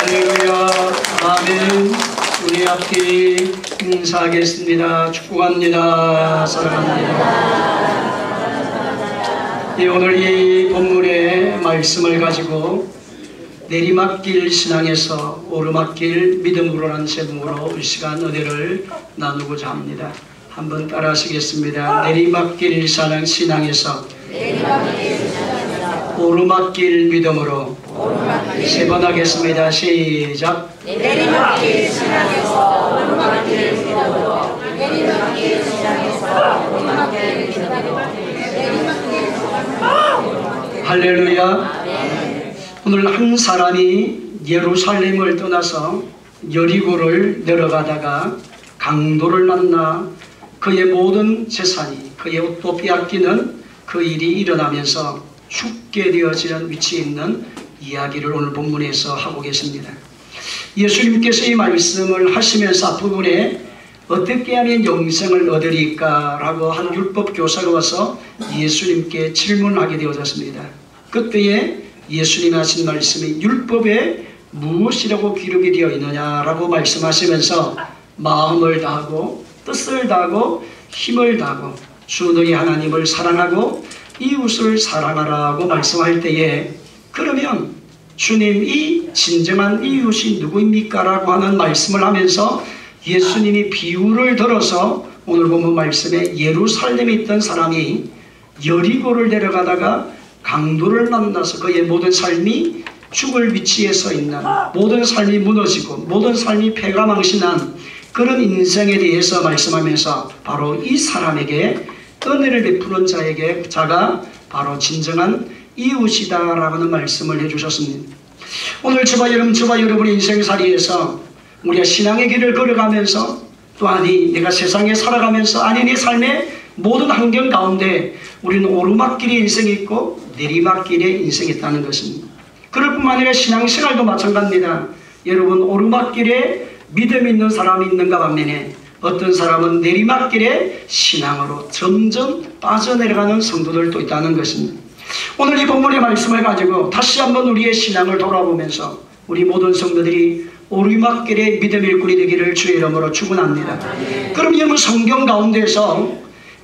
할렐루야. 아멘. 우리 앞뒤 인사하겠습니다. 축복합니다. 사랑합니다. 예, 오늘 이 본문의 말씀을 가지고 내리막길 신앙에서 오르막길 믿음으로라는 제목으로 이 시간 은혜를 나누고자 합니다. 한번 따라 하시겠습니다. 내리막길 신앙에서 오르막길 믿음으로 세 번 하겠습니다. 시작. 내리막길 신앙에서 오르막길 믿음으로 내리막길 신앙에서 오르막길 믿음으로 할렐루야. 오늘 한 사람이 예루살렘을 떠나서 여리고를 내려가다가 강도를 만나 그의 모든 재산이 그의 옷도 빼앗기는 그 일이 일어나면서 죽게 되어지는 위치에 있는 이야기를 오늘 본문에서 하고 계십니다. 예수님께서 이 말씀을 하시면서 앞부분에 어떻게 하면 영생을 얻으리까 라고 한 율법 교사가 와서 예수님께 질문하게 되어졌습니다. 그때에 예수님이 하신 말씀이 율법에 무엇이라고 기록이 되어 있느냐라고 말씀하시면서 마음을 다하고 뜻을 다하고 힘을 다하고 주 너희 하나님을 사랑하고 이웃을 사랑하라고 말씀할 때에 그러면 주님이 진정한 이웃이 누구입니까? 라고 하는 말씀을 하면서 예수님이 비유를 들어서 오늘 본문 말씀에 예루살렘에 있던 사람이 여리고를 내려가다가 강도를 만나서 그의 모든 삶이 죽을 위치에 서 있는 모든 삶이 무너지고 모든 삶이 패가망신한 그런 인생에 대해서 말씀하면서 바로 이 사람에게 은혜를 베푸는 자가 바로 진정한 이웃이다라고 하는 말씀을 해주셨습니다. 오늘 저와 여러분의 인생살이에서 우리가 신앙의 길을 걸어가면서 또 내가 세상에 살아가면서 내 삶의 모든 환경 가운데 우리는 오르막길의 인생이 있고 내리막길의 인생이 있다는 것입니다. 그럴 뿐만 아니라 신앙생활도 마찬가지입니다. 여러분 오르막길에 믿음 있는 사람이 있는가 반면에 어떤 사람은 내리막길에 신앙으로 점점 빠져내려가는 성도들도 있다는 것입니다. 오늘 이 본문의 말씀을 가지고 다시 한번 우리의 신앙을 돌아보면서 우리 모든 성도들이 오르막길의 믿음 일꾼이 되기를 주의 이름으로 축원합니다. 그럼 여러분 성경 가운데서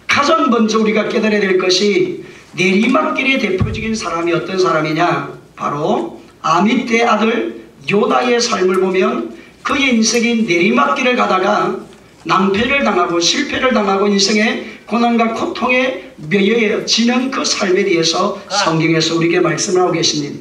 가장 먼저 우리가 깨달아야 될 것이 내리막길의 대표적인 사람이 어떤 사람이냐, 바로 아미떼의 아들 요나의 삶을 보면 그의 인생이 내리막길을 가다가 낭패를 당하고 실패를 당하고 인생의 고난과 고통에 매여지는 그 삶에 대해서 성경에서 우리에게 말씀을 하고 계십니다.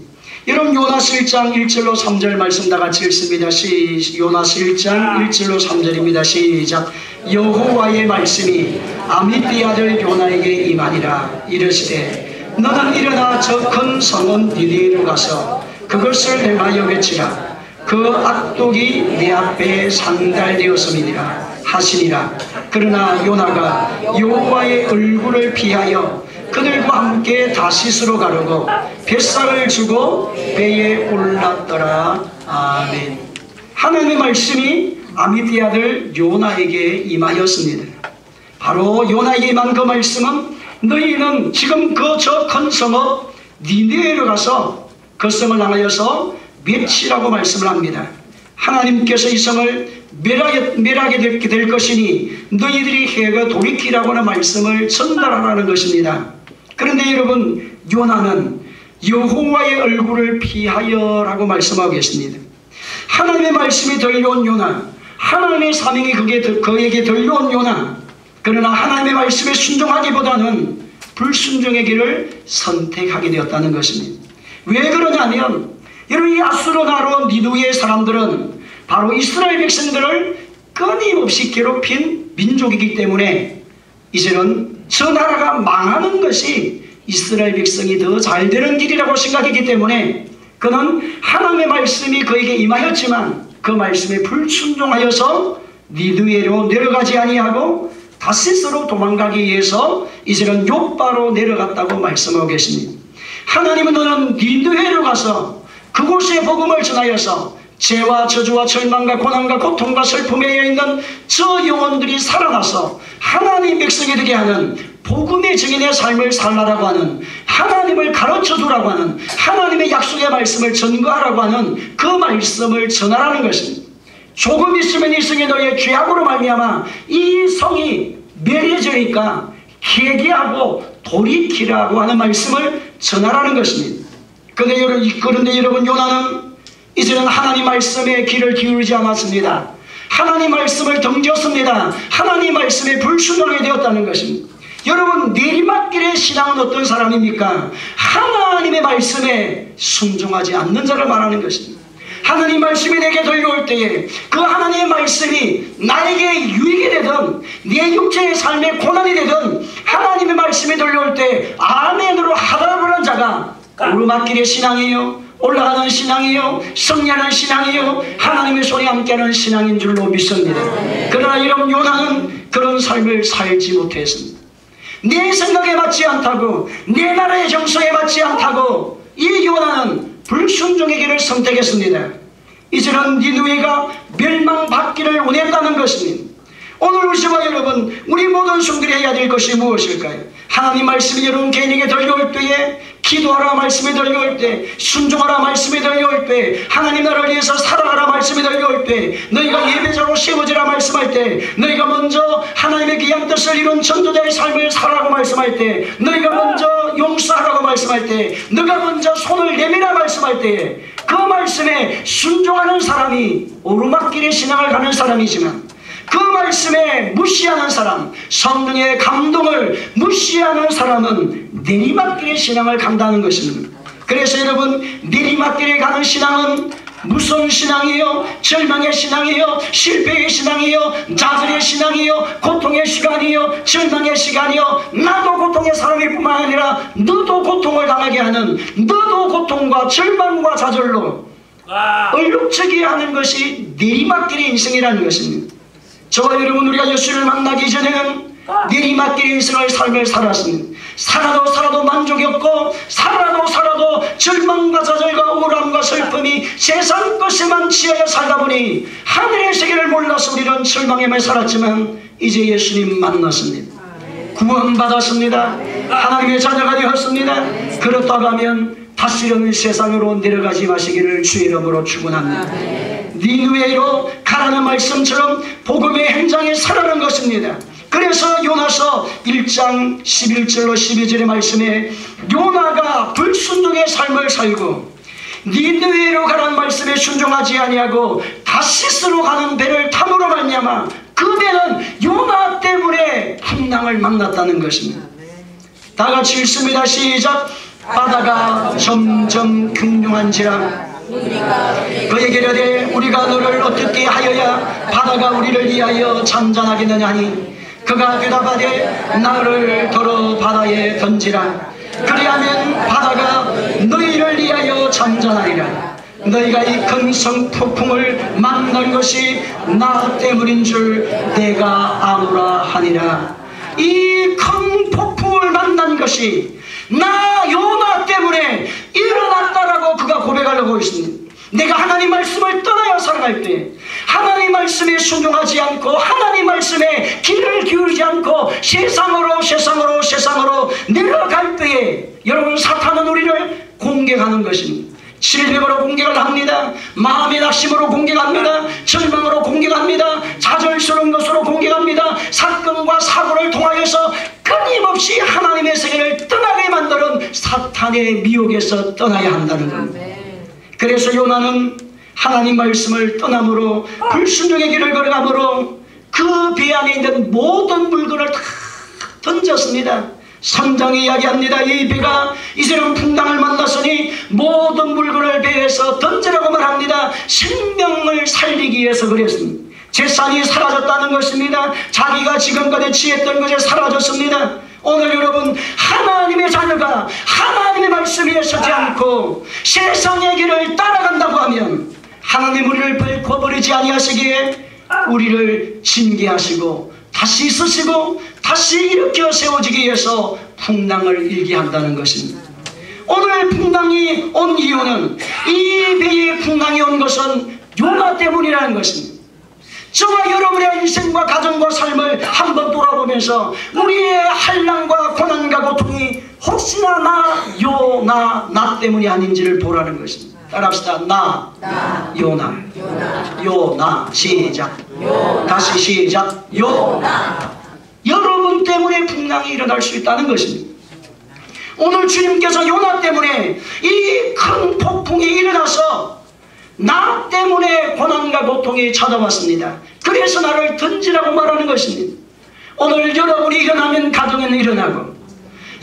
여러분 요나서 1장 1절로 3절 말씀 다 같이 읽습니다. 요나서 1장 1절로 3절입니다. 시작. 여호와의 말씀이 아미떼의 아들 요나에게 임하니라. 이르시되 너는 일어나 저 큰 성은 니느웨로 가서 그것을 행하여 외치라. 그 악독이 내 앞에 상달되었음이니라 하시니라. 그러나 요나가 여호와의 얼굴을 피하여 그들과 함께 다시스로 가려고 뱃살을 주고 배에 올랐더라. 아멘. 하나님의 말씀이 아미떼의 아들 요나에게 임하였습니다. 바로 요나에게 임한 그 말씀은 너희는 지금 저 큰 성읍 니느웨로 가서 그 성을 향하여서 멸치라고 말씀을 합니다. 하나님께서 이 성을 멸하게 될 것이니 너희들이 해가 돌이키라고 하는 말씀을 전달하라는 것입니다. 그런데 여러분 요나는 여호와의 얼굴을 피하여 라고 말씀하고 계십니다. 하나님의 말씀이 들려온 요나, 하나님의 사명이 그에게 들려온 요나, 그러나 하나님의 말씀에 순종하기보다는 불순종의 길을 선택하게 되었다는 것입니다. 왜 그러냐면 여러분 이 아수르 나라 니느웨의 사람들은 바로 이스라엘 백성들을 끊임없이 괴롭힌 민족이기 때문에 이제는 저 나라가 망하는 것이 이스라엘 백성이 더 잘 되는 길이라고 생각했기 때문에 그는 하나님의 말씀이 그에게 임하였지만 그 말씀에 불순종하여서 니느웨로 내려가지 아니하고 다시스로 도망가기 위해서 이제는 욥바로 내려갔다고 말씀하고 계십니다. 하나님은 너는 니느웨로 가서 그곳에 복음을 전하여서 죄와 저주와 절망과 고난과 고통과 슬픔에 있는 저 영혼들이 살아나서 하나님 백성이 되게 하는 복음의 증인의 삶을 살라라고 하는, 하나님을 가르쳐주라고 하는, 하나님의 약속의 말씀을 전거하라고 하는 그 말씀을 전하라는 것입니다. 조금 있으면 이 성이 너희의 죄악으로 말미암아 이 성이 멸해지니까 회개하고 돌이키라고 하는 말씀을 전하라는 것입니다. 그런데 여러분, 요나는 이제는 하나님 말씀에 귀를 기울이지 않았습니다. 하나님 말씀을 던졌습니다. 하나님 말씀에 불순종하게 되었다는 것입니다. 여러분, 내리막길의 신앙은 어떤 사람입니까? 하나님의 말씀에 순종하지 않는 자를 말하는 것입니다. 하나님 말씀이 내게 들려올 때에 그 하나님의 말씀이 나에게 유익이 되든 내 육체의 삶의 고난이 되든 하나님의 말씀이 들려올 때 아멘으로 하답을 하는 자가 오르막길의 신앙이에요, 올라가는 신앙이에요, 승리하는 신앙이에요, 하나님의 손에 함께하는 신앙인 줄로 믿습니다. 그러나 여러분, 요나는 그런 삶을 살지 못했습니다. 내 생각에 맞지 않다고, 내 나라의 정서에 맞지 않다고 이 요나는 불순종의 길을 선택했습니다. 이제는 니느웨가 멸망받기를 원했다는 것입니다. 오늘 우리와 여러분, 우리 모든 성들이 해야 될 것이 무엇일까요? 하나님 말씀이 여러분 개인에게 들려올 때에 기도하라 말씀이 들려올 때, 순종하라 말씀이 들려올 때, 하나님 나라를 위해서 살아가라 말씀이 들려올 때, 너희가 예배자로 세워지라 말씀할 때, 너희가 먼저 하나님의 귀한 뜻을 이룬 전도자의 삶을 살아라고 말씀할 때, 너희가 먼저 용서하라고 말씀할 때, 너희가 먼저 손을 내밀라 말씀할 때, 그 말씀에 순종하는 사람이 오르막길의 신앙을 가는 사람이지만, 그 말씀에 무시하는 사람, 성령의 감동을 무시하는 사람은 내리막길의 신앙을 간다는 것입니다. 그래서 여러분, 내리막길에 가는 신앙은 무서운 신앙이에요, 절망의 신앙이에요, 실패의 신앙이에요, 좌절의 신앙이에요, 고통의 시간이에요, 절망의 시간이요, 나도 고통의 사람일 뿐만 아니라 너도 고통을 당하게 하는, 너도 고통과 절망과 좌절로 얼룩지게 하는 것이 내리막길의 인생이라는 것입니다. 저와 여러분, 우리가 예수를 만나기 전에는 내리막길의 인생을 삶을 살았습니다. 살아도 만족이 없고, 살아도 절망과 좌절과 우울함과 슬픔이 세상 것에만 취하여 살다 보니 하늘의 세계를 몰라서 우리는 절망에만 살았지만 이제 예수님 만났습니다. 구원받았습니다. 하나님의 자녀가 되었습니다. 그렇다고 하면 다스리는 세상으로 내려가지 마시기를 주의 이름으로 축원합니다. 니느웨로 가라는 말씀처럼 복음의 현장에 서라는 것입니다. 그래서 요나서 1장 11절로 12절의 말씀에 요나가 불순종의 삶을 살고 니느웨로 가라는 말씀에 순종하지 아니하고 다시스로 가는 배를 탐으로 말미암아 그 배는 요나 때문에 풍랑을 만났다는 것입니다. 다 같이 읽습니다. 시작. 바다가 점점 흉흉한지라 그에게 이르되 우리가 너를 어떻게 하여야 바다가 우리를 위하여 잠잠하겠느냐 하니 그가 대답하되 나를 더러 바다에 던지라. 그리하면 바다가 너희를 위하여 잠잠하리라. 너희가 이 큰 성폭풍을 만난 것이 나 때문인 줄 내가 아노라 하니라. 이 큰 폭풍을 만난 것이 나 요나 때문에 일어났다라고 그가 고백하려고 했습니다. 내가 하나님 말씀을 떠나야 살아갈 때, 하나님 말씀에 순종하지 않고 하나님 말씀에 귀를 기울이지 않고 세상으로 내려갈 때에 여러분, 사탄은 우리를 공격하는 것입니다. 질병으로 공격을 합니다. 마음의 낙심으로 공격합니다. 절망으로 공격합니다. 좌절스러운 것으로 공격합니다. 사건과 사고를 통하여서 끊임없이 하나님의 세계를 떠나게 만드는 사탄의 미혹에서 떠나야 한다는 겁니다. 그래서 요나는 하나님 말씀을 떠남으로 불순종의 길을 걸어가므로 그 배 안에 있는 모든 물건을 다 던졌습니다. 3장이 이야기합니다. 이 배가 이제는 풍랑을 만났으니 모든 물건을 배에서 던지라고 말합니다. 생명을 살리기 위해서 그랬습니다. 재산이 사라졌다는 것입니다. 자기가 지금까지 취했던 것이 사라졌습니다. 오늘 여러분, 하나님의 자녀가 하나님의 말씀 위에 서지 않고 세상의 길을 따라간다고 하면 하나님 우리를 버리지 아니하시기에 우리를 징계하시고 다시 쓰시고 다시 일으켜 세워지기 위해서 풍랑을 일게 한다는 것입니다. 오늘 풍랑이 온 이유는, 이 배에 풍랑이 온 것은 요나 때문이라는 것입니다. 저와 여러분의 인생과 가정과 삶을 한번 돌아보면서 우리의 한란과 고난과 고통이 혹시나 나 때문이 아닌지를 보라는 것입니다. 따라합시다. 요나 시작. 다시 시작. 여러분 때문에 풍랑이 일어날 수 있다는 것입니다. 오늘 주님께서 요나 때문에 이 큰 폭풍이 일어나서 나 때문에 고난과 고통이 찾아왔습니다. 그래서 나를 던지라고 말하는 것입니다. 오늘 여러분이 일어나면 가정은 일어나고,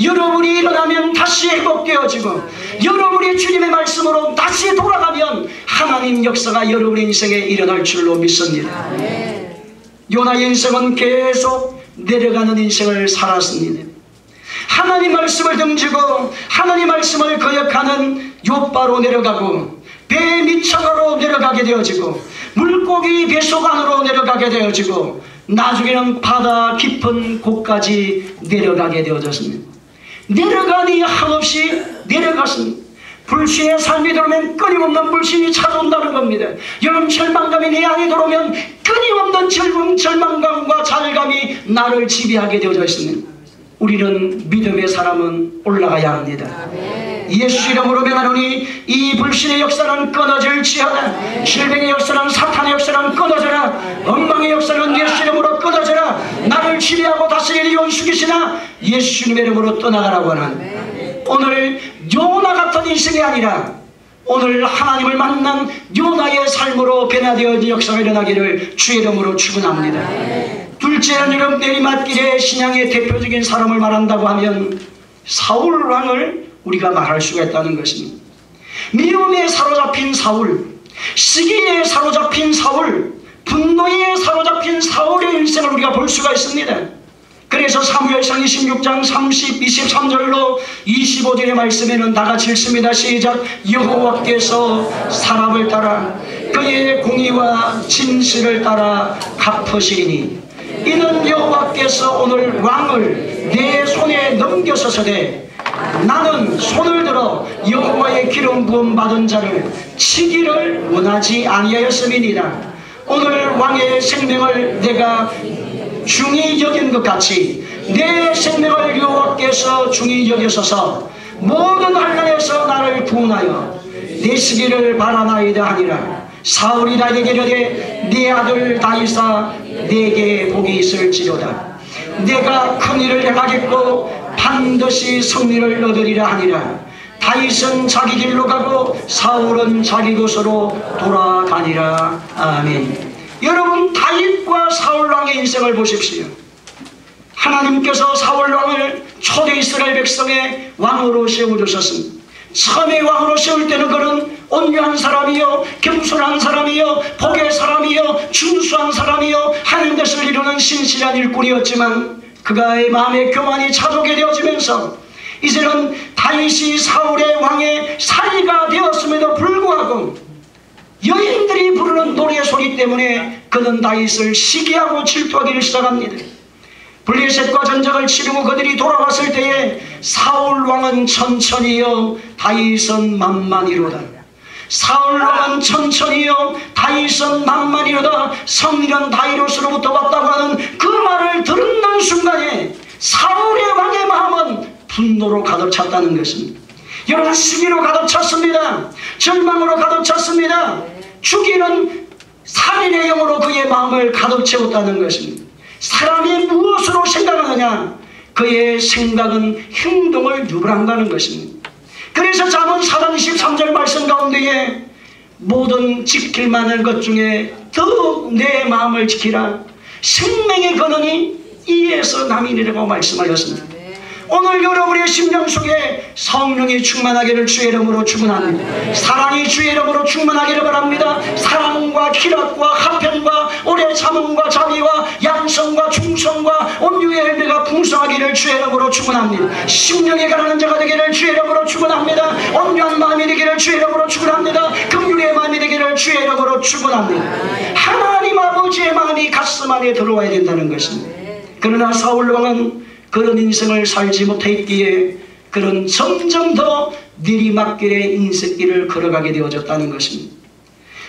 여러분이 일어나면 다시 회복되어지고, 여러분이 주님의 말씀으로 다시 돌아가면 하나님 역사가 여러분의 인생에 일어날 줄로 믿습니다. 요나의 인생은 계속 내려가는 인생을 살았습니다. 하나님 말씀을 던지고 하나님 말씀을 거역하는 욥바로 내려가고, 배 밑창으로 내려가게 되어지고, 물고기 뱃속 안으로 내려가게 되어지고, 나중에는 바다 깊은 곳까지 내려가게 되어졌습니다. 내려가니 한없이 내려갔습니다. 불신의 삶이 들어오면 끊임없는 불신이 찾아온다는 겁니다. 여러분, 절망감이 내 안에 들어오면 끊임없는 절망감과 좌절감이 나를 지배하게 되어져 있습니다. 우리는 믿음의 사람은 올라가야 합니다. 예수 이름으로 명하노니 이 불신의 역사는 끊어질지어다. 질병의 역사는, 사탄의 역사는 끊어져라. 엉망의 역사는 예수 이름으로 끊어져라. 나를 지배하고 다스리는 원수기시나 예수님의 이름으로 떠나가라고 하는, 오늘 요나 같은 인생이 아니라 오늘 하나님을 만난 요나의 삶으로 변화되어진 역사가 일어나기를 주의 이름으로 축원합니다. 둘째는 여러분, 내리막길의 신앙의 대표적인 사람을 말한다고 하면 사울 왕을 우리가 말할 수가 있다는 것입니다. 미움에 사로잡힌 사울, 시기에 사로잡힌 사울, 분노에 사로잡힌 사울의 인생을 우리가 볼 수가 있습니다. 그래서 사무엘상 26장 23절로 25절의 말씀에는 다같이 읽습니다. 시작. 여호와께서 사람을 따라 그의 공의와 진실을 따라 갚으시리니 이는 여호와께서 오늘 왕을 내 손에 넘겨서서되 나는 손을 들어 여호와의 기름 부음 받은 자를 치기를 원하지 아니하였음이니라. 오늘 왕의 생명을 내가 중히 여긴 것 같이 내 생명을 여호와께서 중히 여기소서. 모든 환난에서 나를 구원하여 내시기를 바라나이다 하니라. 사울이 다윗에게 이르되 네 아들 다윗아 내게 복이 있을지로다. 내가 큰 일을 행하겠고 반드시 승리를 얻으리라 하니라. 다윗은 자기 길로 가고 사울은 자기 곳으로 돌아가니라. 아멘. 여러분, 다윗과 사울 왕의 인생을 보십시오. 하나님께서 사울 왕을 초대 이스라엘 백성의 왕으로 세워주셨습니다. 처음에 왕으로 세울 때는 그는 온유한 사람이요, 겸손한 사람이요, 복의 사람이요, 준수한 사람이요, 하나님 뜻을 이루는 신실한 일꾼이었지만 그가의 마음의 교만이 찾아오게 되어지면서 이제는 다윗이 사울의 왕의 사위가 되었음에도 불구하고 여인들이 부르는 노래 소리 때문에 그는 다윗을 시기하고 질투하기를 시작합니다. 블레셋과 전쟁을 치르고 그들이 돌아왔을 때에 사울 왕은 천천히요 다윗은 만만히로다. 사울 왕은 천천히요 다윗은 만만히로다. 성령은 다윗으로부터 왔다고 하는 그 말을 듣는 순간에 사울의 왕의 마음은 분노로 가득 찼다는 것입니다. 여러분, 시기로 가득 찼습니다. 절망으로 가득 찼습니다. 죽이는 살인의 영으로 그의 마음을 가득 채웠다는 것입니다. 사람이 무엇으로 생각하느냐, 그의 생각은 행동을 유발한다는 것입니다. 그래서 잠언 4장 23절 말씀 가운데에 모든 지킬 만한 것 중에 더욱 내 마음을 지키라. 생명의 근원이 이에서 남이니라고 말씀하셨습니다. 오늘 여러분의 심령 속에 성령이 충만하기를 주의 이름으로 축원합니다. 사랑이 주의 이름으로 충만하기를 바랍니다. 사랑과 기락과 화평과 오래 참음과 자비와 양성과 충성과 온유의 열매가 풍성하기를 주의 이름으로 축원합니다. 심령에 가라는 자가 되기를 주의 이름으로 축원합니다. 온유한 마음이 되기를 주의 이름으로 축원합니다. 긍휼의 마음이 되기를 주의 이름으로 축원합니다. 하나님 아버지의 마음이 가슴 안에 들어와야 된다는 것입니다. 그러나 사울 왕은 그런 인생을 살지 못했기에 그런 점점 더 내리막길의 인생길을 걸어가게 되어졌다는 것입니다.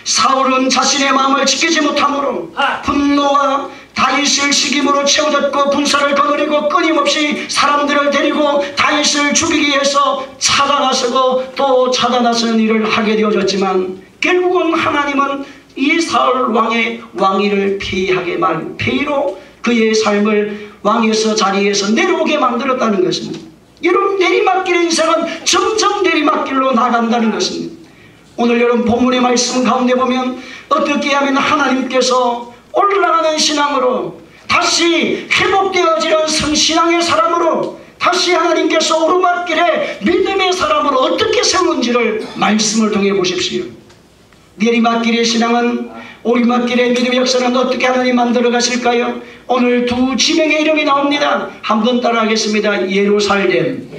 사울은 자신의 마음을 지키지 못함으로 분노와 다윗을 식임으로 채워졌고 분사를 거느리고 끊임없이 사람들을 데리고 다윗을 죽이기 위해서 찾아나서고 또 찾아나서는 일을 하게 되어졌지만 결국은 하나님은 이 사울 왕의 왕위를 폐위로 그의 삶을 왕에서 자리에서 내려오게 만들었다는 것입니다. 여러분, 내리막길의 인생은 점점 내리막길로 나간다는 것입니다. 오늘 여러분 본문의 말씀 가운데 보면 어떻게 하면 하나님께서 올라가는 신앙으로 다시 회복되어지는 성신앙의 사람으로 다시 하나님께서 오르막길의 믿음의 사람으로 어떻게 세우는지를 말씀을 통해 보십시오. 내리막길의 신앙은 오르막길의 믿음의 역사는 어떻게 하나님 만들어 가실까요? 오늘 두 지명의 이름이 나옵니다. 한번 따라하겠습니다. 예루살렘,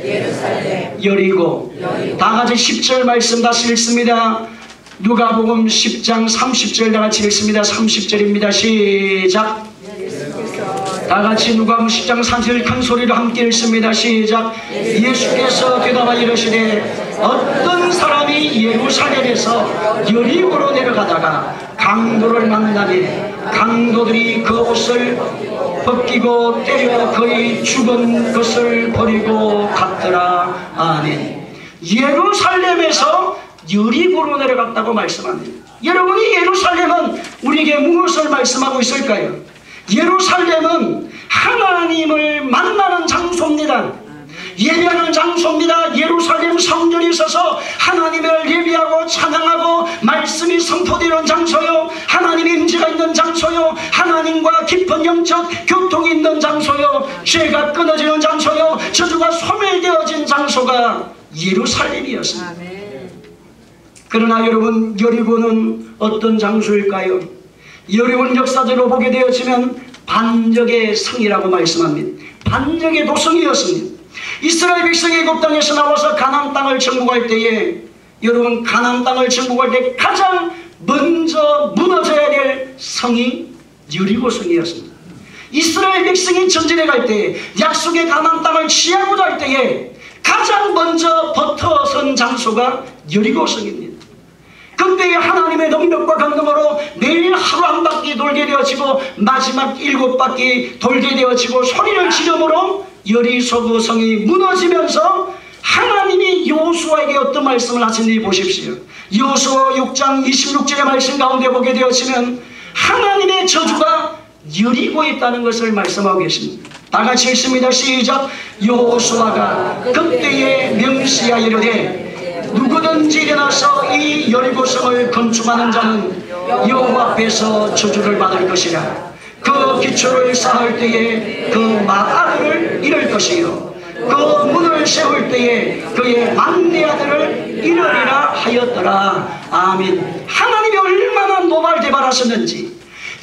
여리고. 다 같이 10절 말씀 다시 읽습니다. 누가복음 10장 30절 다 같이 읽습니다. 30절입니다. 시작. 다 같이 누가복음 10장 30절 큰 소리로 함께 읽습니다. 시작. 예수께서 대답하여 이르시되 어떤 사람이 예루살렘에서 여리고로 내려가다가 강도를 만나니 강도들이 그 옷을 벗기고 때려 거의 죽은 것을 버리고 갔더라. 아멘. 예루살렘에서 여리고로 내려갔다고 말씀합니다. 여러분이 예루살렘은 우리에게 무엇을 말씀하고 있을까요? 예루살렘은 하나님을 만나는 장소입니다. 예배하는 장소입니다. 예루살렘 성전이 있어서 하나님을 예배하고 찬양하고 말씀이 선포되는 장소요, 하나님의 임재가 있는 장소요, 하나님과 깊은 영적 교통이 있는 장소요, 죄가 끊어지는 장소요, 저주가 소멸되어진 장소가 예루살렘이었습니다. 그러나 여러분, 여리고는 어떤 장소일까요? 여리고는 역사적으로 보게 되어지면 반적의 성이라고 말씀합니다. 반적의 도성이었습니다. 이스라엘 백성이 애굽 땅에서 나와서 가나안 땅을 정복할 때에, 여러분, 가나안 땅을 정복할 때 가장 먼저 무너져야 될 성이 여리고 성이었습니다. 이스라엘 백성이 전진해 갈 때, 약속의 가나안 땅을 취하고자 할 때에 가장 먼저 버터선 장소가 여리고 성입니다. 그때에 하나님의 능력과 강동으로 매일 하루 한 바퀴 돌게 되어지고 마지막 7바퀴 돌게 되어지고 소리를 지름으로 여리고 성이 무너지면서 하나님이 여호수아에게 어떤 말씀을 하시는지 보십시오. 여호수아 6장 26절의 말씀 가운데 보게 되어지면 하나님의 저주가 여리고에 있다는 것을 말씀하고 계십니다. 다 같이 읽습니다. 시작. 여호수아가 그때에 명시하여 이르되 누구든지 일어나서 이 여리고성을 건축하는 자는 여호와 앞에서 저주를 받을 것이라. 그 기초를 쌓을 때에 그 맏아들을 잃을 것이요 그 문을 세울 때에 그의 막내 아들을 잃으리라 하였더라. 아멘. 하나님이 얼마나 노발대발하셨는지.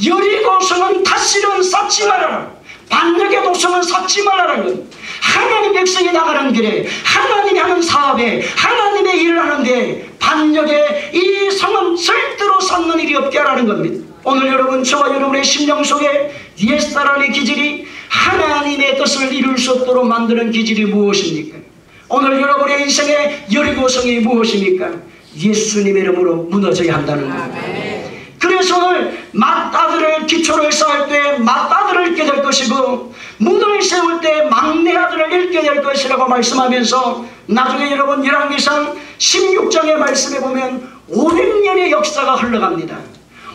여리고성은 다시는 쌓지 말아라, 반역의 도성은 쌓지 말아라는 것. 하나님 백성이 나가는 길에, 하나님이 하는 사업에, 하나님의 일을 하는데 반역의 이 성은 절대로 쌓는 일이 없게 하라는 겁니다. 오늘 여러분, 저와 여러분의 심령 속에 옛사람의 기질이 하나님의 뜻을 이룰 수 없도록 만드는 기질이 무엇입니까? 오늘 여러분의 인생의 여리고성이 무엇입니까? 예수님의 이름으로 무너져야 한다는 겁니다. 그래서 오늘 맏아들을 기초를 쌓을 때 맏아들을 잃게 될 것이고 문을 세울 때 막내 아들을 잃게 될 것이라고 말씀하면서 나중에 여러분 열왕기상 16장의 말씀에 보면 500년의 역사가 흘러갑니다.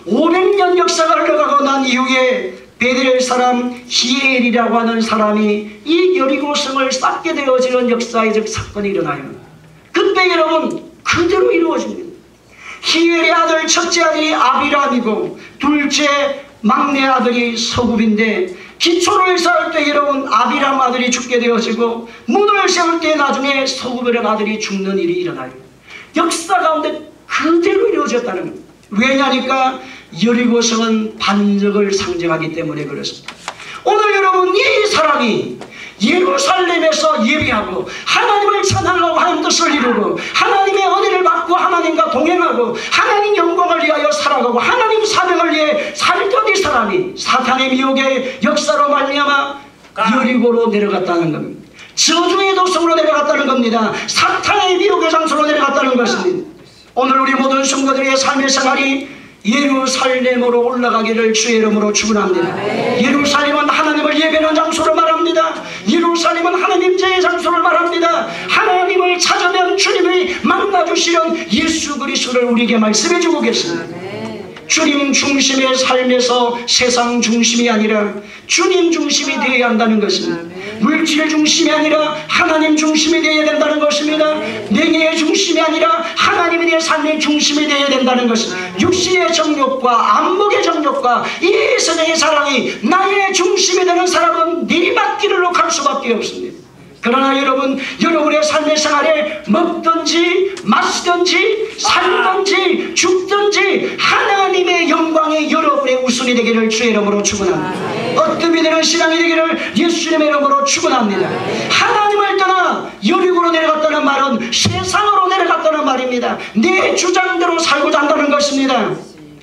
500년 역사가 흘러가고 난 이후에 베델 사람 히엘이라고 하는 사람이 이 여리고성을 쌓게 되어지는 역사적 사건이 일어나요. 그때 여러분 그대로 이루어집니다. 히엘의 아들 첫째 아들이 아비람이고 둘째 막내 아들이 서굽인데 기초를 쌓을 때 여러분 아비람 아들이 죽게 되어지고 문을 세울 때 나중에 서굽이라는 아들이 죽는 일이 일어나요. 역사 가운데 그대로 이루어졌다는 겁니다. 왜냐니까 여리고성은 반역을 상징하기 때문에 그렇습니다. 오늘 여러분 이 사람이 예루살렘에서 예배하고 하나님을 찬양하고 하나님 뜻을 이루고 하나님의 은혜를 받고 하나님과 동행하고 하나님 영광을 위하여 살아가고 하나님 사명을 위해 살던 이 사람이 사탄의 미혹의 역사로 말미암아 여리고로 내려갔다는 겁니다. 저주의 도성으로 내려갔다는 겁니다. 사탄의 미혹의 장소로 내려갔다는 것입니다. 오늘 우리 모든 성도들의 삶의 생활이 예루살렘으로 올라가기를 주의 이름으로 축원합니다. 예루살렘은 하나님을 예배하는 장소로 말합니다. 예루살렘은 하나님의 장소를 말합니다. 하나님을 찾으면 주님이 만나주시는 예수 그리스도를 우리에게 말씀해주고 계십니다. 주님 중심의 삶에서 세상 중심이 아니라 주님 중심이 되어야 한다는 것입니다. 물질 중심이 아니라 하나님 중심이 되어야 된다는 것입니다. 명예의 중심이 아니라 하나님이 내 삶의 중심이 되어야 된다는 것입니다. 육신의 정욕과 안목의 정욕과 이 세상의 사랑이 나의 중심이 되는 사람은 내리막길로 갈 수밖에 없습니다. 그러나 여러분의 삶의 생활에 먹든지 마시든지 살든지 죽든지 하나님의 영광이 여러분의 우선이 되기를 주의 이름으로 축원합니다. 어뜸이 되는 신앙이 되기를 예수님의 이름으로 축원합니다. 하나님을 떠나 여리고로 내려갔다는 말은 세상으로 내려갔다는 말입니다. 내 주장대로 살고자 한다는 것입니다.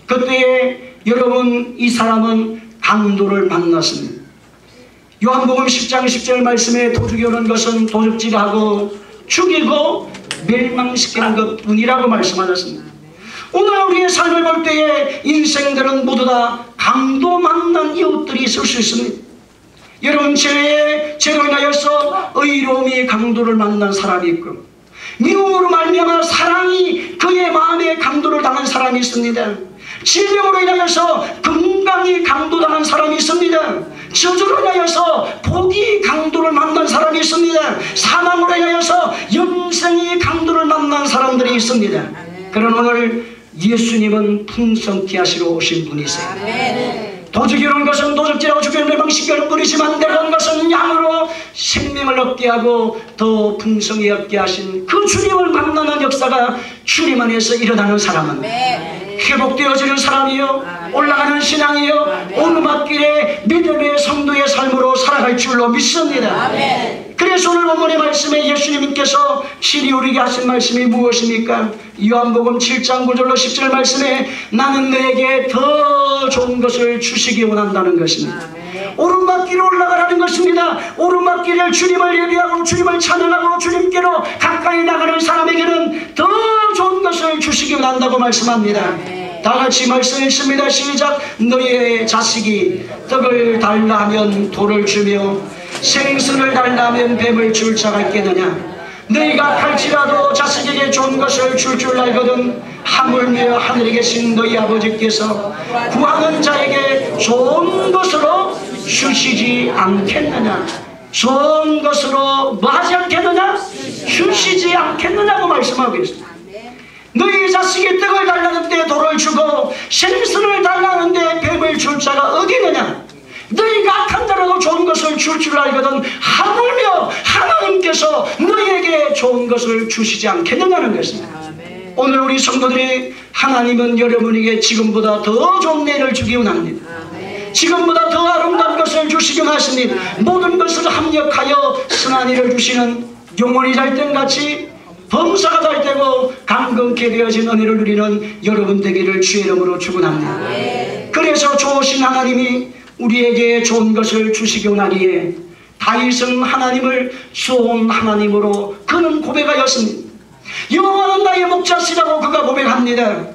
그때에 여러분, 이 사람은 강도를 만났습니다. 요한복음 10장 10절 말씀에 도둑이 오는 것은 도둑질하고 죽이고 멸망시키는 것뿐이라고 말씀하셨습니다. 오늘 우리의 삶을 볼 때에 인생들은 모두 다 강도 만난 이웃들이 있을 수 있습니다. 여러분, 죄로 인하여서 의로움이 강도를 만난 사람이 있고, 미움으로 말미암아 사랑이 그의 마음에 강도를 당한 사람이 있습니다. 질병으로 인하여서 건강이 강도당한 사람이 있습니다. 저주로 인하여서 복이 강도를 만난 사람이 있습니다. 사망으로 인하여서 영생이 강도를 만난 사람들이 있습니다. 그러나 오늘 예수님은 풍성케 하시러 오신 분이세요. 도둑이 오는 것은 도둑질하고 죽여 멸망시키는 분이지만 내가 온 것은 양으로 생명을 얻게 하고 더 풍성히 얻게 하신 그 주님을 만나는 역사가 주님 안에서 일어나는 사람은 회복되어지는 사람이요, 올라가는 신앙이요, 오르막길에 믿음의 성도의 삶으로 살아갈 줄로 믿습니다. 그래서 오늘 본문의 말씀에 예수님께서 친히 우리에게 하신 말씀이 무엇입니까? 요한복음 7장 9절로 10절 말씀에 나는 너에게 더 좋은 것을 주시기 원한다는 것입니다. 오르막길에 올라가라는 것입니다. 오르막길을 주님을 예배하고 주님을 찬양하고 주님께로 가까이 나가는 사람에게는 더 좋은 것을 주시기 원한다고 말씀합니다. 다같이 말씀 읽습니다. 시작. 너의 자식이 떡을 달라 하면 돌을 주며 생선을 달라 하면 뱀을 줄 자가 있겠느냐. 너희가 갈지라도 자식에게 좋은 것을 줄 줄 알거든 하물며 하늘에 계신 너희 아버지께서 구하는 자에게 좋은 것으로 주시지 않겠느냐. 좋은 것으로 뭐 하지 않겠느냐? 주시지 않겠느냐고 말씀하고 있습니다. 너희 자식이 떡을 달라는데 돌을 주고 생선을 달라는데 뱀을 줄 자가 어디 있느냐. 너희가 악한 자라도 좋은 것을 줄 줄 알거든 하물며 하나님께서 너희에게 좋은 것을 주시지 않겠느냐는 것입니다. 오늘 우리 성도들이 하나님은 여러분에게 지금보다 더 좋은 내일을 주기 원합니다. 지금보다 더 아름다운 것을 주시기 원하십니다. 모든 것을 합력하여 선한 일을 주시는 영혼이 잘된같이 범사가 잘 되고 강건케 되어진 은혜를 누리는 여러분 되기를 주의 이름으로 축원합니다. 그래서 좋으신 하나님이 우리에게 좋은 것을 주시기 원하기에 다윗은 하나님을 좋은 하나님으로 그는 고백하였습니다. 여호와는 나의 목자시라고 그가 고백합니다.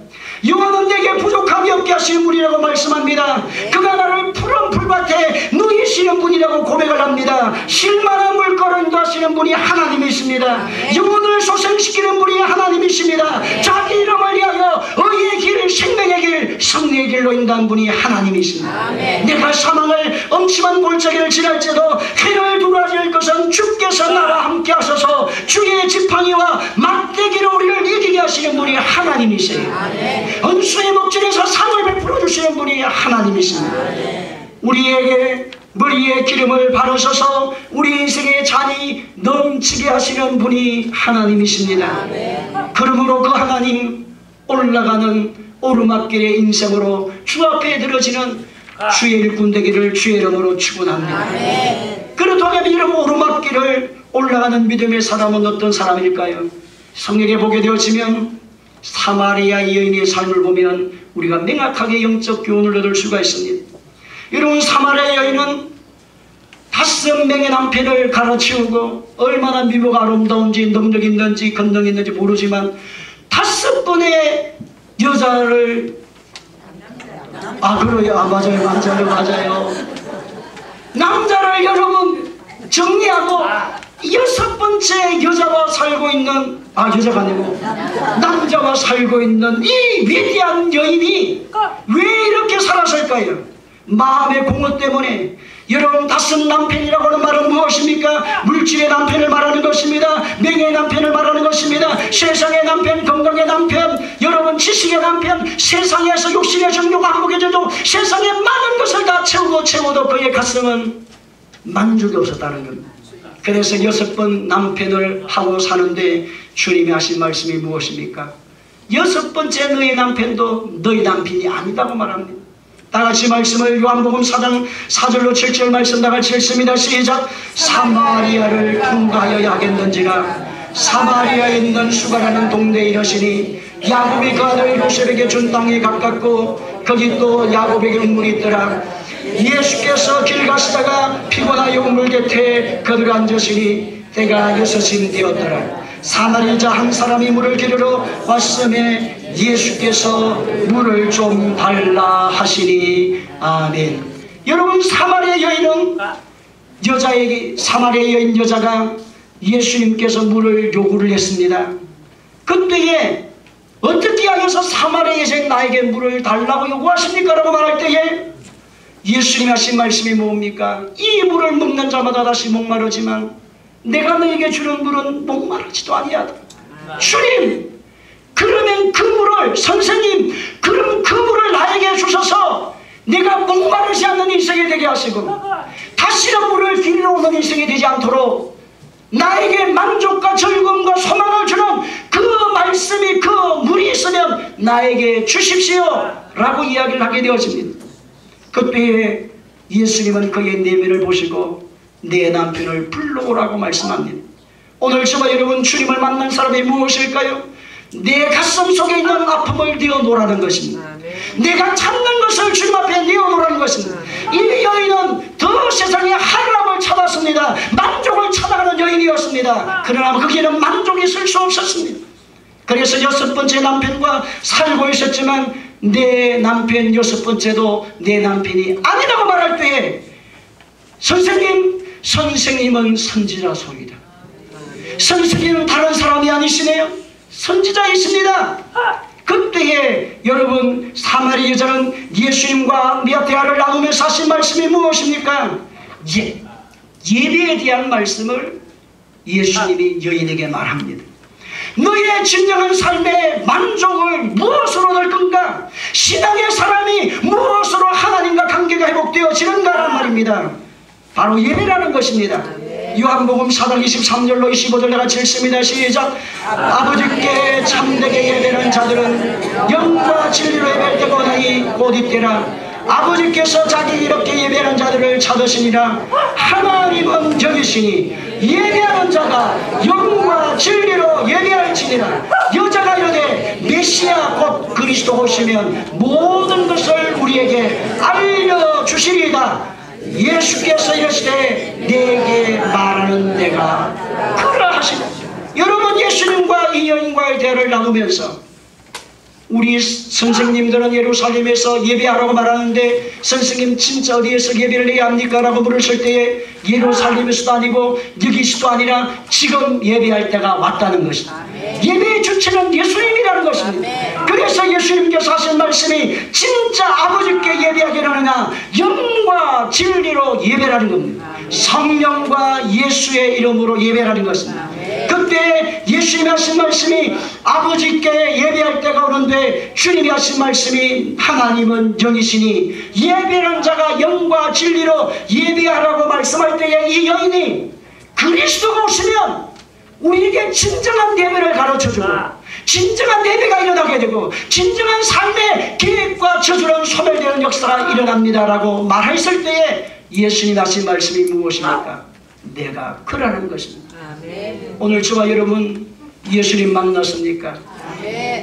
여호와는 내게 부족함이 없게 하시는 분이라고 말씀합니다. 그가 나를 푸른 풀밭에 누이시는 분이라고 고백을 합니다. 실만한 물거를 인도하시는 분이 하나님이십니다. 영혼을 소생시키는 분이 하나님이십니다. 자기 이름을 위하여 의의 길, 생명의 길, 성리의 길로 인도한 분이 하나님이십니다. 내가 사망을 엄침한 골짜기를 지날지도 해를 두라질 것은 주께서 나와 함께 하소서. 주의 지팡이와 막대기로 우리를 이기게 하시는 분이 하나님이세요. 은수의 목전에서 상을 베풀어 주시는 분이 하나님이십니다. 우리에게 머리에 기름을 바르셔서 우리 인생의 잔이 넘치게 하시는 분이 하나님이십니다. 그러므로 그 하나님 올라가는 오르막길의 인생으로 주 앞에 들어지는 주의 일꾼 되기를 주의 이름으로 축원합니다. 그렇다면 이런 오르막길을 올라가는 믿음의 사람은 어떤 사람일까요? 성경에 보게 되어지면 사마리아 여인의 삶을 보면 우리가 명확하게 영적 교훈을 얻을 수가 있습니다. 여러분, 사마리아 여인은 5명의 남편을 갈아치우고 얼마나 미모가 아름다운지 능력 있는지 건능 있는지 모르지만 5번의 여자를 그래요. 맞아요. 남자를 여러분 정리하고 여섯 번째 여자와 살고 있는 여자가 아니고 남자와 살고 있는 이 위대한 여인이 왜 이렇게 살았을까요? 마음의 공허 때문에. 여러분, 다섯 남편이라고 하는 말은 무엇입니까? 물질의 남편을 말하는 것입니다. 명예의 남편을 말하는 것입니다. 세상의 남편, 건강의 남편, 여러분 지식의 남편, 세상에서 욕심의 정욕, 한국의 정욕, 세상의 많은 것을 다 채워도 그의 가슴은 만족이 없었다는 겁니다. 그래서 여섯 번 남편을 하고 사는데 주님이 하신 말씀이 무엇입니까? 여섯 번째 너의 남편도 너의 남편이 아니다고 말합니다. 다같이 말씀을 요한복음 4장 4절로 7절 말씀 다같이 읽습니다. 시작. 사마리아를 통과하여야 하겠는지라. 사마리아에 있는 수가라는 동네에 이르시니 야곱이 그 아들 요셉에게 준 땅에 가깝고 거기 또 야곱에게 우물이 있더라. 예수께서 길 가시다가 피곤하여 우물 곁에 거들어 앉으시니 때가 6시 되었더라. 사마리자 한 사람이 물을 기르러 왔음에 예수께서 물을 좀 달라 하시니 아멘. 여러분, 사마리아 여인은 사마리아 여인 여자가 예수님께서 물을 요구를 했습니다. 그때에 어떻게 하여서 사마리아 여자인 나에게 물을 달라고 요구하십니까? 라고 말할 때에 예수님이 하신 말씀이 뭡니까? 이 물을 먹는 자마다 다시 목마르지만 내가 너에게 주는 물은 목마르지도 아니하다. 주님, 그러면 그 물을, 선생님, 그럼 그 물을 나에게 주셔서 내가 목마르지 않는 인생이 되게 하시고 다시는 물을 길러 오는 인생이 되지 않도록 나에게 만족과 즐거움과 소망을 주는 그 말씀이, 그 물이 있으면 나에게 주십시오 라고 이야기를 하게 되어집니다. 그때에 예수님은 그의 내면을 보시고 내 남편을 불러오라고 말씀합니다. 오늘 저와 여러분, 주님을 만난 사람이 무엇일까요? 내 가슴 속에 있는 아픔을 내어놓으라는 것입니다. 내가 찾는 것을 주님 앞에 내어놓으라는 것입니다. 이 여인은 더 세상에 하나님을 찾았습니다. 만족을 찾아가는 여인이었습니다. 그러나 거기에는 만족이 있을 수 없었습니다. 그래서 여섯 번째 남편과 살고 있었지만 내 남편 여섯 번째도 내 남편이 아니라고 말할 때에 선생님은 선지자소이다. 선생님은 다른 사람이 아니시네요. 선지자이십니다. 그때에 여러분, 사마리 여자는 예수님과 대화를 나누면서 하신 말씀이 무엇입니까? 예배에 대한 말씀을 예수님이 여인에게 말합니다. 너의 진정한 삶의 만족을 무엇으로 얻을 건가? 신앙의 사람이 무엇으로 하나님과 관계가 회복되어지는가란 말입니다. 바로 예배라는 것입니다. 요한복음 4장 23절로 25절 같이 읽습니다. 시작. 아버지께 참되게 예배하는 자들은 영과 진리로 예배할 때가 오나니 곧 이때라. 아버지께서 자기 이렇게 예배하는 자들을 찾으시니라. 하나님은 저기시니 예배하는 자가 영과 진리로 예배할지니라. 여자가 이르되 메시아 곧 그리스도 오시면 모든 것을 우리에게 알려주시리이다. 예수께서 이르시되 내게 말하는 내가 그라 하시다. 여러분, 예수님과 이 여인과의 대화를 나누면서 우리 선생님들은 예루살렘에서 예배하라고 말하는데 선생님 진짜 어디에서 예배를 해야 합니까? 라고 물으실 때에 예루살렘에서도 아니고 여기서도 아니라 지금 예배할 때가 왔다는 것입니다. 예배의 주체는 예수님이라는 것입니다. 그래서 예수님께서 하신 말씀이 진짜 아버지께 예배하게 하느냐, 영과 진리로 예배라는 겁니다. 성령과 예수의 이름으로 예배라는 것입니다. 그때 예수님이 하신 말씀이 아버지께 예배할 때가 오는데 주님이 하신 말씀이 하나님은 영이시니 예배하는 자가 영과 진리로 예배하라고 말씀할 때에 이 여인이 그리스도가 오시면 우리에게 진정한 예배를 가르쳐주고 진정한 예배가 일어나게 되고 진정한 삶의 계획과 저주는 소멸되는 역사가 일어납니다라고 말했을 때에 예수님이 하신 말씀이 무엇입니까? 내가 그라는 것입니다. 오늘 저와 여러분 예수님 만났습니까?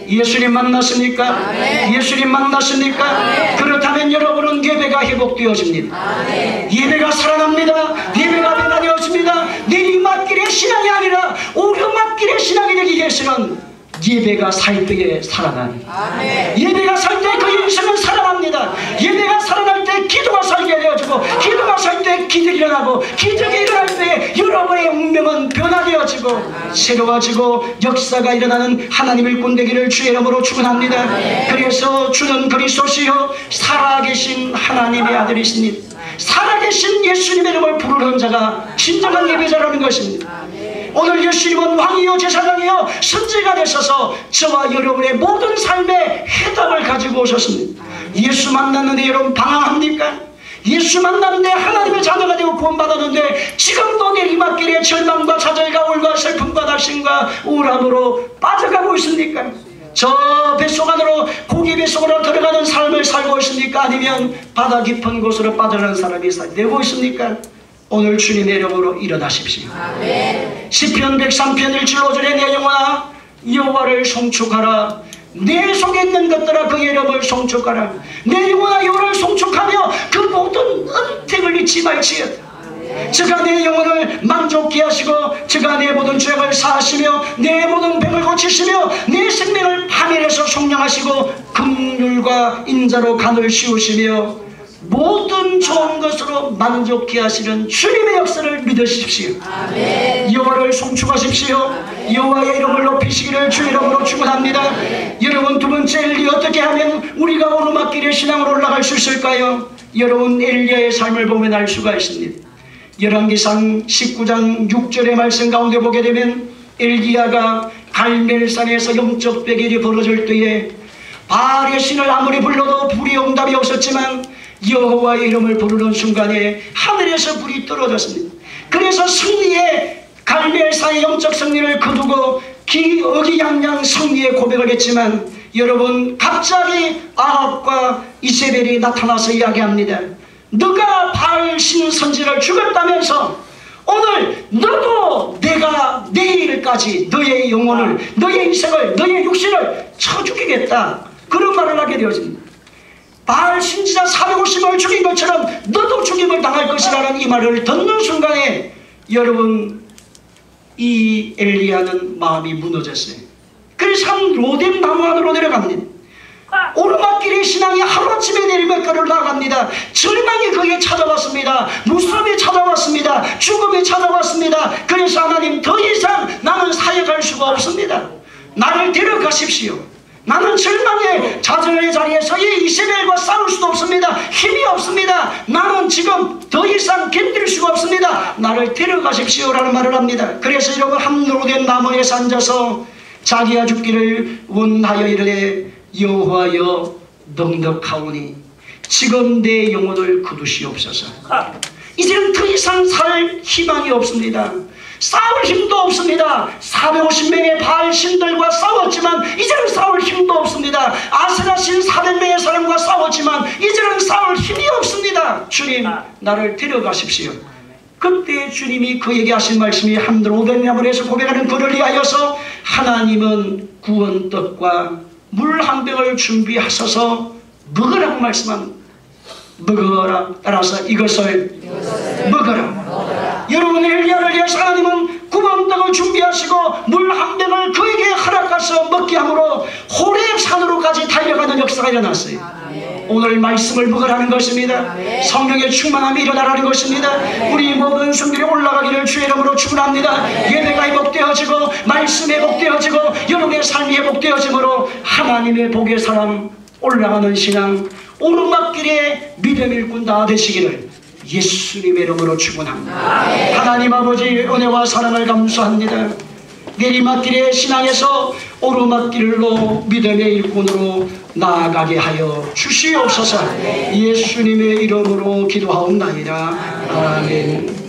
예수님 만났습니까? 예수님 만났습니까? 그렇다면 여러분은 예배가 회복되어집니다. 예배가 살아납니다. 예배가 변화되어집니다. 내리막길의 신앙이 아니라 오르막길의 신앙이 되기 위해서는 예배가 살 때에 살아나는, 예배가 살 때 그 인생은 살아납니다. 예배 새로워지고 역사가 일어나는 하나님의 일꾼 되기를 주의 이름으로 축원합니다. 그래서 주는 그리스도시요 살아계신 하나님의 아들이시니 살아계신 예수님의 이름을 부르는 자가 진정한 예배자라는 것입니다. 오늘 예수님은 왕이요 제사장이요 선지가 되셔서 저와 여러분의 모든 삶의 해답을 가지고 오셨습니다. 예수 만났는데 여러분 방황합니까? 예수 만났는데 하나님의 자녀가 되고 구원받았는데 지금도 내리막길에 절망과 좌절과 울과 슬픔과 낙심과 우울함으로 빠져가고 있습니까? 저 뱃속 안으로 고기 뱃속으로 들어가는 삶을 살고 있습니까? 아니면 바다 깊은 곳으로 빠져가는 사람이 되고 있습니까? 오늘 주님의 이름으로 일어나십시오. 시편 103편 1절 5절에 내 영혼아 여호와를 송축하라. 내 속에 있는 것들아 그의 이름을 송축하라. 내 영혼아 여호와를 송축하며 그 모든 은택을 잊지 말지어다. 저가 내 영혼을 만족케 하시고 저가 내 모든 죄를 사하시며 내 모든 병을 고치시며 내 생명을 파멸해서 속량하시고 긍휼과 인자로 간을 씌우시며 모든 좋은 것으로 만족케 하시는 주님의 역사를 믿으십시오. 여호와를 송축하십시오. 여호와의 이름을 높이시기를 주의 이름으로 축원합니다. 여러분, 두 번째 엘리 어떻게 하면 우리가 오르막길의 신앙으로 올라갈 수 있을까요? 여러분, 엘리야의 삶을 보면 알 수가 있습니다. 열왕기상 19장 6절의 말씀 가운데 보게 되면 엘리야가 갈멜산에서 영적 대결이 벌어질 때에 바알의 신을 아무리 불러도 불이 응답이 없었지만 여호와의 이름을 부르는 순간에 하늘에서 불이 떨어졌습니다. 그래서 승리의 갈멜산의 영적 승리를 거두고 의기양양 승리의 고백을 했지만 여러분, 갑자기 아합과 이세벨이 나타나서 이야기합니다. 너가 바알 신 선지를 죽였다면서 오늘 너도 내가 내일까지 너의 영혼을, 너의 인생을, 너의 육신을 쳐 죽이겠다, 그런 말을 하게 되어집니다. 바알 신지자 450명을 죽인 것처럼 너도 죽임을 당할 것이라는 이 말을 듣는 순간에 여러분, 이 엘리야는 마음이 무너졌어요. 그래서 한 로뎀 나무 안으로 내려갑니다. 오르막길의 신앙이 하루아침에 내리막길을 나갑니다. 절망이 그에게 찾아왔습니다. 무섭이 찾아왔습니다. 죽음이 찾아왔습니다. 그래서 하나님, 더 이상 나는 사역할 수가 없습니다. 나를 데려가십시오. 나는 절망의 좌절의 자리에서 이 이세벨과 싸울 수도 없습니다. 힘이 없습니다. 나는 지금 더 이상 견딜 수가 없습니다. 나를 데려가십시오 라는 말을 합니다. 그래서 여러분, 한 로뎀 나무에서 앉아서 자기가 죽기를 원하여 이르되 여호와여 넉넉하오니 지금 내 영혼을 거두시옵소서. 이제는 더 이상 살 희망이 없습니다. 싸울 힘도 없습니다. 450명의 바알 신들과 싸웠지만 이제는 싸울 힘도 없습니다. 아세라 신 400명의 사람과 싸웠지만 이제는 싸울 힘이 없습니다. 주님, 나를 데려가십시오. 그때 주님이 그에게 하신 말씀이 한 로뎀 나무에서 고백하는 그를 위하여서 하나님은 구원떡과 물 한 병을 준비하셔서 먹으라고 말씀합니다. 먹어라. 따라서 이것을 먹어라. 여러분, 엘리야를 위해서 하나님은 구원떡을 준비하시고 물 한 병을 그에게 허락하셔서 먹게 함으로 호렙 산으로까지 달려가는 역사가 일어났어요. 오늘 말씀을 먹으라는 것입니다. 성령의 충만함이 일어나라는 것입니다. 우리 모든 성들이 올라가기를 주의 이름으로 축원합니다. 예배가 회복되어지고 말씀이 회복되어지고 여러분의 삶이 회복되어짐으로 하나님의 복의 사람, 올라가는 신앙, 오르막길의 믿음 일꾼 다 되시기를 예수님의 이름으로 축원합니다. 하나님 아버지, 은혜와 사랑을 감사합니다. 내리막길의 신앙에서 오르막길로 믿음의 일꾼으로 나아가게 하여 주시옵소서. 예수님의 이름으로 기도하옵나이다. 아멘.